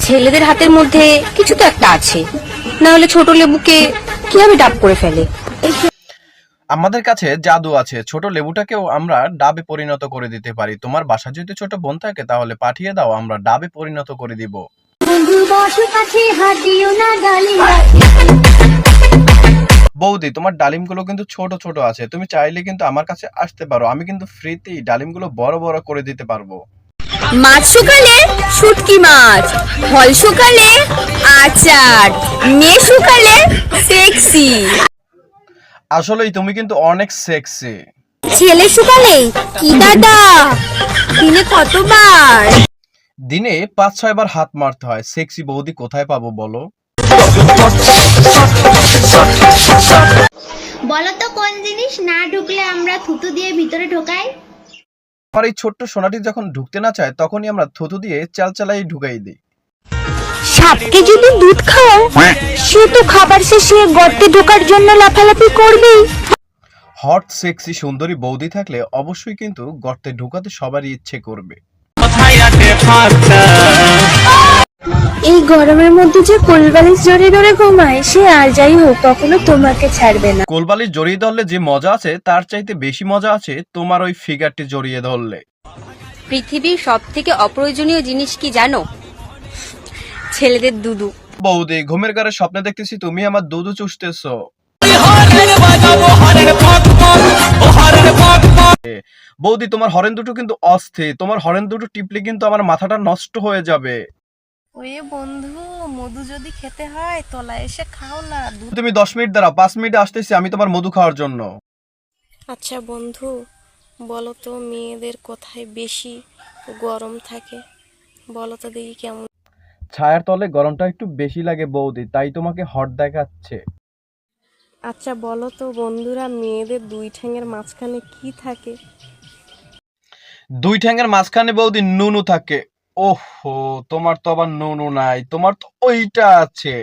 ছেলেদের হাতের মধ্যে কিছু তো একটা আছে, না হলে ছোট লেবুকে কিভাবে ডাব করে ফেলে। আমাদের কাছে জাদু আছে, ছোট লেবুটাকেও আমরা ডাবে পরিণত করে দিতে পারি। তোমার বাসা যদি ছোট বোন থাকে তাহলে পাঠিয়ে দাও, আমরা ডাবে পরিণত করে দিব। বৌদি, তোমার ডালিমগুলো কিন্তু ছোট ছোট আছে, তুমি চাইলে কিন্তু আমার কাছে আসতে পারো, আমি কিন্তু ফ্রিতেই ডালিমগুলো বড় বড় করে দিতে পারবো। মাছ শুকালে শুটকি মাছ, ফল শুকালে আচার, মেয়ে শুকালে সেক্সি, আসলেই তুমি কিন্তু অনেক সেক্সি। ছেলে শুকালে কি দাদা, দিনে কতবার? দিনে 5-6 বার হাত মারতে হয়। সেক্সি বৌদি কোথায় পাবো বলো? বলতো কোন জিনিস না ঢুকলে আমরা থুতু দিয়ে ভিতরে ঢোকাই? আমার এই ছোট্ট সোনাটি যখন ঢুকতে না চায় তখনই আমরা থুতু দিয়ে চালচালাই ঢুকাই দিই। সাপকে যদি দুধ খাও, সে তো খাবার শেষে গর্তে ঢোকার জন্য লাফালাফি করবেই। হট সেক্সি সুন্দরী বৌদি থাকলে অবশ্যই কিন্তু গর্তে ঢুকাতে সবারই ইচ্ছে করবে। এই গরমের মধ্যে যে কোলবালিশ জড়িয়ে ধরে ঘুমায়, সে আর যাই হোক কখনো তোমাকে ছাড়বে না। কোলবালিশ জড়িয়ে ধরলে যে মজা আছে তার চাইতে বেশি মজা আছে তোমার ওই ফিগারটি জড়িয়ে ধরলে। পৃথিবীর সব থেকে অপ্রয়োজনীয় জিনিস কি জানো? ছেলেদের দুধু। বৌদি, ঘুমের ঘরে স্বপ্নে দেখতেছি তুমি আমার দুধু চুষতেছো। বৌদি, তোমার হরেন দুটো কিন্তু অস্থির, তোমার হরেন দুটো টিপলে কিন্তু আমার মাথাটা নষ্ট হয়ে যাবে। ওয়ে বন্ধু, মধু যদি খেতে হয় তোলা এসে খাও না। তুমি 10 মিনিট দাঁড়াও, 5 মিনিটে আসতেছি আমি তোমার মধু খাওয়ার জন্য। আচ্ছা বন্ধু, বলো তো মেয়েদের কোথায় বেশি গরম থাকে? বলো তো দেখি কেমন। ছায়ার তলে গরমটা একটু বেশি লাগে বৌদি, তাই তোমাকে হট দেখাচ্ছে। আচ্ছা বলো তো বন্ধুরা, মেয়েদের দুই ঠ্যাঙের মাঝখানে কি থাকে? দুই ঠ্যাঙের মাঝখানে বৌদি নুনু থাকে। ওহো, তোমার তো আবার নুনু নাই, তোমার তো ওইটা আছে।